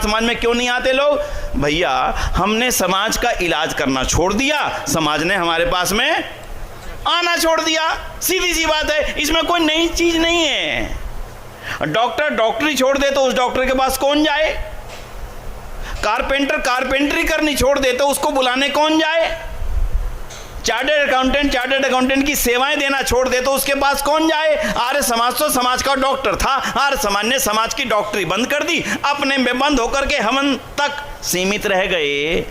समाज में क्यों नहीं आते लोग? भैया हमने समाज का इलाज करना छोड़ दिया, समाज ने हमारे पास में आना छोड़ दिया। सीधी सी बात है, इसमें कोई नई चीज नहीं है। डॉक्टर डॉक्टरी छोड़ दे तो उस डॉक्टर के पास कौन जाए? कारपेंटर कारपेंटरी करनी छोड़ दे तो उसको बुलाने कौन जाए? चार्टर्ड अकाउंटेंट की सेवाएं देना छोड़ दे तो उसके पास कौन जाए? आर्य समाज तो समाज का डॉक्टर था, आर्य समाज ने समाज की डॉक्टरी बंद कर दी, अपने में बंद होकर के हम तक सीमित रह गए।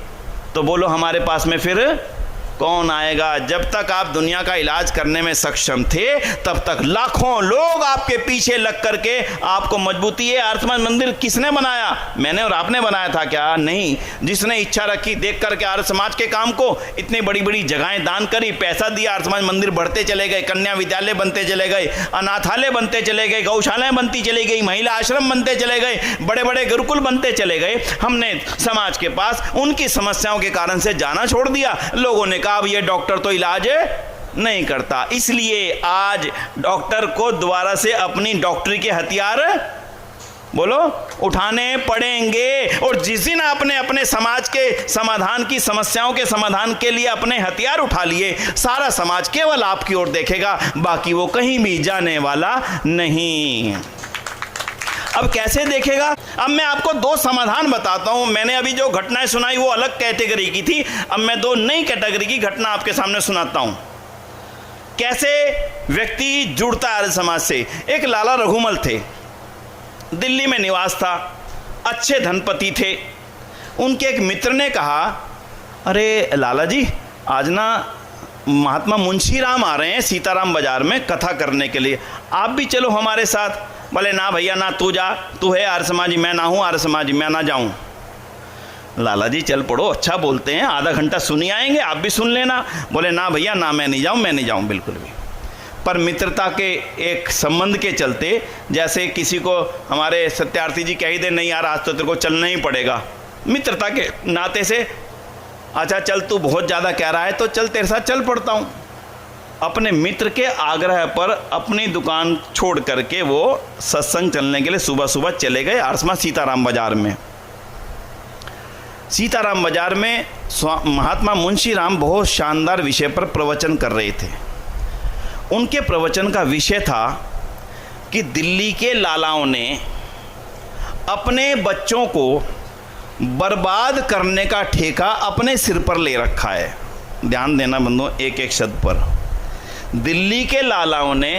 तो बोलो हमारे पास में फिर कौन आएगा? जब तक आप दुनिया का इलाज करने में सक्षम थे तब तक लाखों लोग आपके पीछे लग करके आपको मजबूती है। आर्य समाज मंदिर किसने बनाया? मैंने और आपने बनाया था क्या? नहीं। जिसने इच्छा रखी देख करके आर्य समाज के काम को, इतनी बड़ी बड़ी जगहें दान करी, पैसा दिया, आर्य समाज मंदिर बढ़ते चले गए, कन्या विद्यालय बनते चले गए, अनाथालय बनते चले गए, गौशालाएं बनती चली गई, महिला आश्रम बनते चले गए, बड़े बड़े गुरुकुल बनते चले गए। हमने समाज के पास उनकी समस्याओं के कारण से जाना छोड़ दिया। लोगों ने अब ये डॉक्टर तो इलाज नहीं करता, इसलिए आज डॉक्टर को दोबारा से अपनी डॉक्टरी के हथियार बोलो उठाने पड़ेंगे। और जिस दिन आपने अपने समाज के समाधान की समस्याओं के समाधान के लिए अपने हथियार उठा लिए, सारा समाज केवल आपकी ओर देखेगा, बाकी वो कहीं भी जाने वाला नहीं। अब कैसे देखेगा? अब मैं आपको दो समाधान बताता हूं। मैंने अभी जो घटनाएं सुनाई वो अलग कैटेगरी की थी, अब मैं दो नई कैटेगरी की घटना आपके सामने सुनाता हूं। कैसे व्यक्ति जुड़ता है आर्य समाज से। एक लाला रघुमल थे, दिल्ली में निवास था, अच्छे धनपति थे। उनके एक मित्र ने कहा, अरे लाला जी आज ना महात्मा मुंशीराम आ रहे हैं सीताराम बाजार में कथा करने के लिए, आप भी चलो हमारे साथ। बोले ना भैया ना, तू जा, तू है आर्य समाजी, मैं ना हूँ आर्य समाजी, मैं ना जाऊँ। लाला जी चल पड़ो, अच्छा बोलते हैं, आधा घंटा सुनी आएंगे, आप भी सुन लेना। बोले ना भैया ना, मैं नहीं जाऊँ बिल्कुल भी। पर मित्रता के एक संबंध के चलते, जैसे किसी को हमारे सत्यार्थी जी कह ही दे, नहीं यार आज तो तेरे को चलना ही पड़ेगा, मित्रता के नाते से अच्छा चल तू बहुत ज़्यादा कह रहा है तो चल तेरे साथ चल पड़ता हूँ। अपने मित्र के आग्रह पर अपनी दुकान छोड़ करके वो सत्संग चलने के लिए सुबह सुबह चले गए आर्य समाज सीताराम बाजार में। सीताराम बाजार में महात्मा मुंशीराम बहुत शानदार विषय पर प्रवचन कर रहे थे। उनके प्रवचन का विषय था कि दिल्ली के लालाओं ने अपने बच्चों को बर्बाद करने का ठेका अपने सिर पर ले रखा है। ध्यान देना बंधुओं एक एक शब्द पर। दिल्ली के लालाओं ने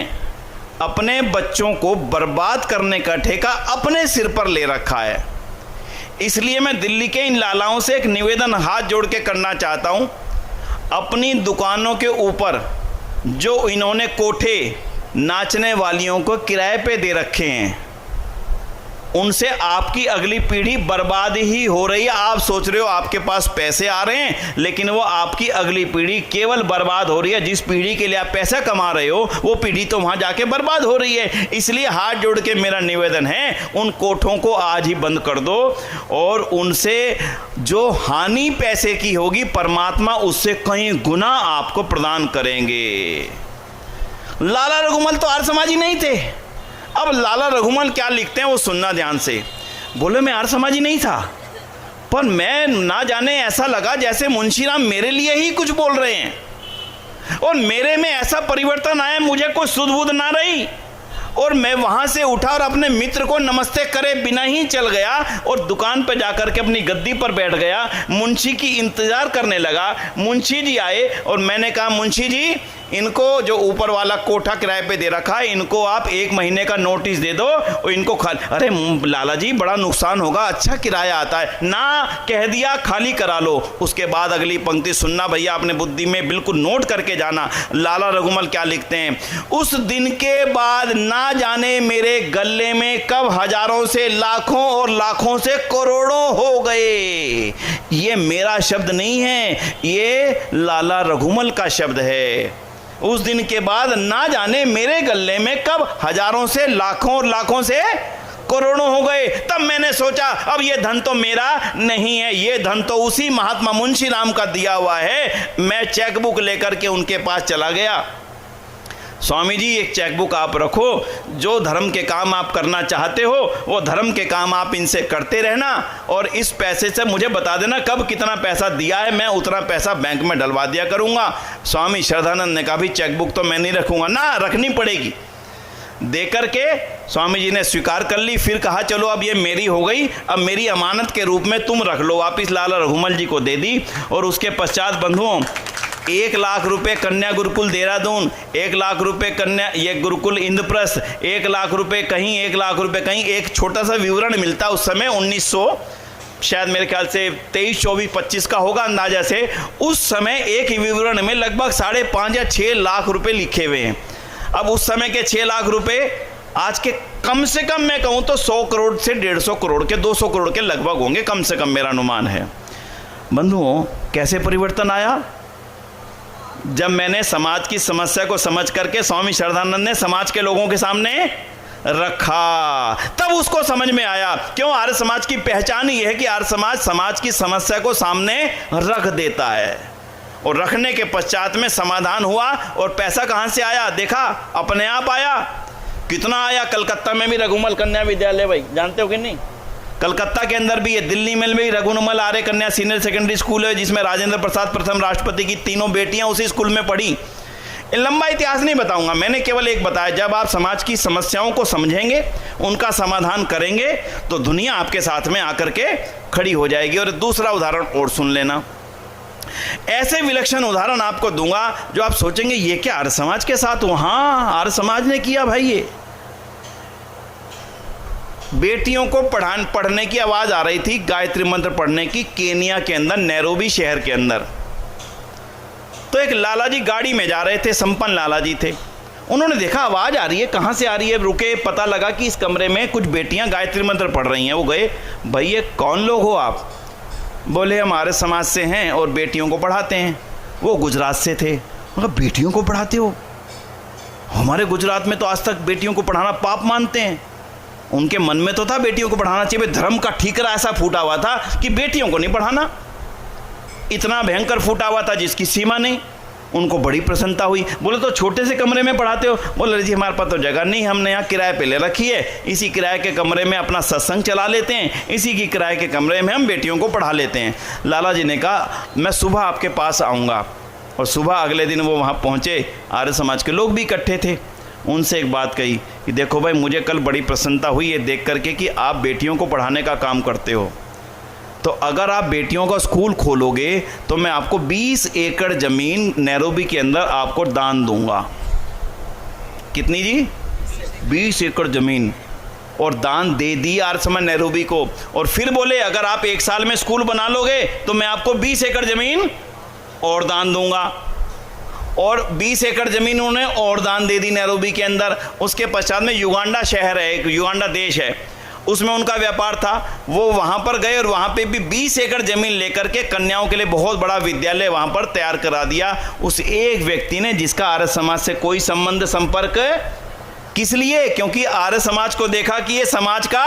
अपने बच्चों को बर्बाद करने का ठेका अपने सिर पर ले रखा है। इसलिए मैं दिल्ली के इन लालाओं से एक निवेदन हाथ जोड़ के करना चाहता हूं, अपनी दुकानों के ऊपर जो इन्होंने कोठे नाचने वालियों को किराए पे दे रखे हैं, उनसे आपकी अगली पीढ़ी बर्बाद ही हो रही है। आप सोच रहे हो आपके पास पैसे आ रहे हैं, लेकिन वो आपकी अगली पीढ़ी केवल बर्बाद हो रही है। जिस पीढ़ी के लिए आप पैसा कमा रहे हो वो पीढ़ी तो वहां जाके बर्बाद हो रही है। इसलिए हाथ जोड़ के मेरा निवेदन है, उन कोठों को आज ही बंद कर दो और उनसे जो हानि पैसे की होगी परमात्मा उससे कहीं गुना आपको प्रदान करेंगे। लाला रघुमल तो आर्य समाजी नहीं थे। अब लाला रघुमल क्या लिखते हैं वो सुनना ध्यान से। बोले मैं आर्य समाजी नहीं था, पर मैं ना जाने ऐसा लगा जैसे मुंशीराम मेरे लिए ही कुछ बोल रहे हैं और मेरे में ऐसा परिवर्तन आया, मुझे कोई सुध बुध ना रही और मैं वहां से उठा और अपने मित्र को नमस्ते करे बिना ही चल गया और दुकान पर जाकर के अपनी गद्दी पर बैठ गया। मुंशी की इंतजार करने लगा। मुंशी जी आए और मैंने कहा मुंशी जी इनको जो ऊपर वाला कोठा किराए पे दे रखा है इनको आप 1 महीने का नोटिस दे दो और इनको खाली। अरे लाला जी बड़ा नुकसान होगा, अच्छा किराया आता है ना, कह दिया खाली करा लो। उसके बाद अगली पंक्ति सुनना भैया, अपने बुद्धि में बिल्कुल नोट करके जाना। लाला रघुमल क्या लिखते हैं, उस दिन के बाद ना जाने मेरे गले में कब हजारों से लाखों और लाखों से करोड़ों हो गए। ये मेरा शब्द नहीं है, ये लाला रघुमल का शब्द है। उस दिन के बाद ना जाने मेरे गले में कब हजारों से लाखों और लाखों से करोड़ों हो गए। तब मैंने सोचा अब ये धन तो मेरा नहीं है, ये धन तो उसी महात्मा मुंशीराम का दिया हुआ है। मैं चेकबुक लेकर के उनके पास चला गया। स्वामी जी एक चेकबुक आप रखो, जो धर्म के काम आप करना चाहते हो वो धर्म के काम आप इनसे करते रहना, और इस पैसे से मुझे बता देना कब कितना पैसा दिया है, मैं उतना पैसा बैंक में डलवा दिया करूँगा। स्वामी श्रद्धानंद ने कहा भी चेकबुक तो मैं नहीं रखूँगा। ना, रखनी पड़ेगी। दे करके स्वामी जी ने स्वीकार कर ली। फिर कहा चलो अब ये मेरी हो गई, अब मेरी अमानत के रूप में तुम रख लो। वापिस लाला रघुमल जी को दे दी। और उसके पश्चात बंधुओं 1 लाख रुपए कन्या गुरुकुल देहरादून, 1 लाख रुपए कन्या ये गुरुकुल इंद्रप्रस्थ, 1 लाख रुपए कहीं, 1 लाख रुपए कहीं। एक छोटा सा विवरण मिलता उस समय 1900 शायद मेरे ख्याल से 23, 24, 25 का होगा अंदाजा से। उस समय एक ही विवरण में लगभग 5.5 या 6 लाख रुपए लिखे हुए हैं। अब उस समय के 6 लाख रुपए आज के कम से कम मैं कहूं तो 100 करोड़ से 150 करोड़ के 200 करोड़ के लगभग होंगे, कम से कम मेरा अनुमान है। बंधुओं कैसे परिवर्तन आया? जब मैंने समाज की समस्या को समझ करके स्वामी श्रद्धानंद ने समाज के लोगों के सामने रखा, तब उसको समझ में आया। क्यों? आर्य समाज की पहचान ही है कि आर्य समाज समाज की समस्या को सामने रख देता है, और रखने के पश्चात में समाधान हुआ। और पैसा कहां से आया? देखा, अपने आप आया। कितना आया? कलकत्ता में भी रघुमल कन्या विद्यालय, भाई जानते हो कि नहीं? कलकत्ता के अंदर भी है, दिल्ली में भी रघुमल आर्य कन्या सीनियर सेकेंडरी स्कूल है, जिसमें राजेंद्र प्रसाद प्रथम राष्ट्रपति की तीनों बेटियां उसी स्कूल में पढ़ी। लंबा इतिहास नहीं बताऊंगा, मैंने केवल एक बताया, जब आप समाज की समस्याओं को समझेंगे, उनका समाधान करेंगे, तो दुनिया आपके साथ में आकर के खड़ी हो जाएगी। और दूसरा उदाहरण और सुन लेना। ऐसे विलक्षण उदाहरण आपको दूंगा जो आप सोचेंगे ये क्या आर्य समाज के साथ हो? हाँ, आर्य समाज ने किया भाई। ये बेटियों को पढ़ने की आवाज आ रही थी, गायत्री मंत्र पढ़ने की, केनिया के अंदर, नैरोबी शहर के अंदर। तो एक लाला जी गाड़ी में जा रहे थे, संपन्न लाला जी थे। उन्होंने देखा आवाज आ रही है, कहां से आ रही है, रुके, पता लगा कि इस कमरे में कुछ बेटियां गायत्री मंत्र पढ़ रही हैं। वो गए, भाई ये कौन लोग हो आप? बोले हमारे समाज से हैं और बेटियों को पढ़ाते हैं। वो गुजरात से थे। उन्होंने बेटियों को पढ़ाते हो? हमारे गुजरात में तो आज तक बेटियों को पढ़ाना पाप मानते हैं। उनके मन में तो था बेटियों को पढ़ाना चाहिए, धर्म का ठीकरा ऐसा फूटा हुआ था कि बेटियों को नहीं पढ़ाना, इतना भयंकर फूटा हुआ था जिसकी सीमा नहीं। उनको बड़ी प्रसन्नता हुई। बोले तो छोटे से कमरे में पढ़ाते हो? बोले जी हमारे पास तो जगह नहीं, हमने यहाँ किराए पे ले रखी है, इसी किराए के कमरे में अपना सत्संग चला लेते हैं, इसी की किराए के कमरे में हम बेटियों को पढ़ा लेते हैं। लाला जी ने कहा मैं सुबह आपके पास आऊँगा। और सुबह अगले दिन वो वहाँ पहुँचे। आर्य समाज के लोग भी इकट्ठे थे। उनसे एक बात कही कि देखो भाई, मुझे कल बड़ी प्रसन्नता हुई ये देख करके कि आप बेटियों को पढ़ाने का काम करते हो, तो अगर आप बेटियों का स्कूल खोलोगे तो मैं आपको 20 एकड़ ज़मीन नैरोबी के अंदर आपको दान दूंगा। कितनी जी? 20 एकड़ ज़मीन। और दान दे दी आर्य समाज नैरोबी को। और फिर बोले अगर आप 1 साल में स्कूल बना लोगे तो मैं आपको 20 एकड़ ज़मीन और दान दूंगा। और 20 एकड़ ज़मीन उन्होंने और दान दे दी नैरोबी के अंदर। उसके पश्चात में युगांडा शहर है, एक युगांडा देश है, उसमें उनका व्यापार था। वो वहाँ पर गए और वहाँ पे भी 20 एकड़ ज़मीन लेकर के कन्याओं के लिए बहुत बड़ा विद्यालय वहाँ पर तैयार करा दिया उस एक व्यक्ति ने, जिसका आर्य समाज से कोई संबंध संपर्क। किस लिए? क्योंकि आर्य समाज को देखा कि ये समाज का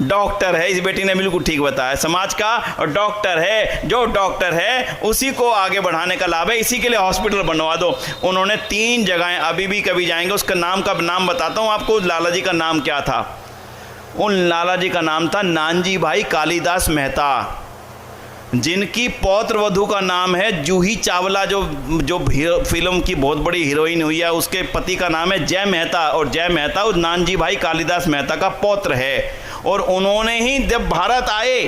डॉक्टर है। इस बेटी ने बिल्कुल ठीक बताया, समाज का डॉक्टर है, जो डॉक्टर है उसी को आगे बढ़ाने का लाभ है, इसी के लिए हॉस्पिटल बनवा दो। उन्होंने 3 जगहें, अभी भी कभी जाएंगे उसका नाम बताता हूँ आपको। लाला जी का नाम क्या था? उन लाला जी का नाम था नानजी भाई कालीदास मेहता, जिनकी पौत्र वधू का नाम है जूही चावला, जो फिल्म की बहुत बड़ी हीरोइन हुई है। उसके पति का नाम है जय मेहता, और जय मेहता उस नानजी भाई कालीदास मेहता का पौत्र है। और उन्होंने ही जब भारत आए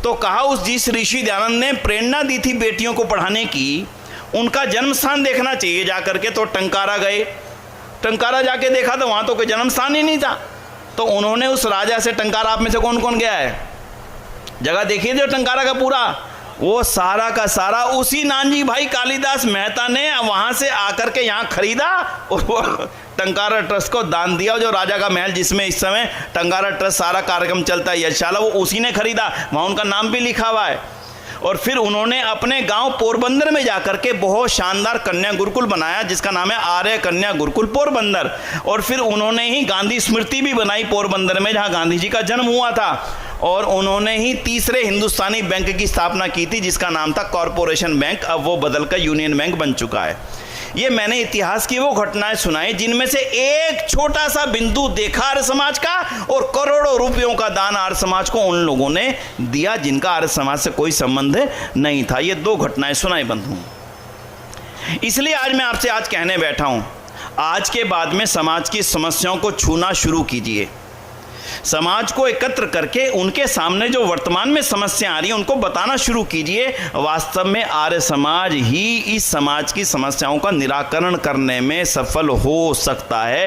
तो कहा, उस जिस ऋषि दयानंद ने प्रेरणा दी थी बेटियों को पढ़ाने की, उनका जन्म स्थान देखना चाहिए जाकर के। तो टंकारा गए, टंकारा जाके देखा तो वहाँ तो कोई जन्म स्थान ही नहीं था। तो उन्होंने उस राजा से, टंकारा आप में से कौन कौन गया है? जगह देखिए जो टंकारा का पूरा, वो सारा का सारा उसी नानजी भाई कालीदास मेहता ने वहाँ से आकर के यहाँ खरीदा और वो टंकारा ट्रस्ट को दान दिया। जो राजा का महल जिसमें इस समय टंकारा ट्रस्ट सारा कार्यक्रम चलता है यशाला, वो उसी ने खरीदा, वहाँ उनका नाम भी लिखा हुआ है। और फिर उन्होंने अपने गांव पोरबंदर में जाकर के बहुत शानदार कन्या गुरुकुल बनाया, जिसका नाम है आर्य कन्या गुरुकुल पोरबंदर। और फिर उन्होंने ही गांधी स्मृति भी बनाई पोरबंदर में, जहां गांधी जी का जन्म हुआ था। और उन्होंने ही तीसरे हिंदुस्तानी बैंक की स्थापना की थी, जिसका नाम था कॉरपोरेशन बैंक, अब वो बदलकर यूनियन बैंक बन चुका है। ये मैंने इतिहास की वो घटनाएं सुनाई जिनमें से एक छोटा सा बिंदु देखा आर्य समाज का और करोड़ों रुपयों का दान आर्य समाज को उन लोगों ने दिया जिनका आर्य समाज से कोई संबंध नहीं था। ये 2 घटनाएं सुनाई बंधु। इसलिए आज मैं आपसे आज कहने बैठा हूं, आज के बाद में समाज की समस्याओं को छूना शुरू कीजिए। समाज को एकत्र करके उनके सामने जो वर्तमान में समस्या आ रही है उनको बताना शुरू कीजिए। वास्तव में आर्य समाज ही इस समाज की समस्याओं का निराकरण करने में सफल हो सकता है।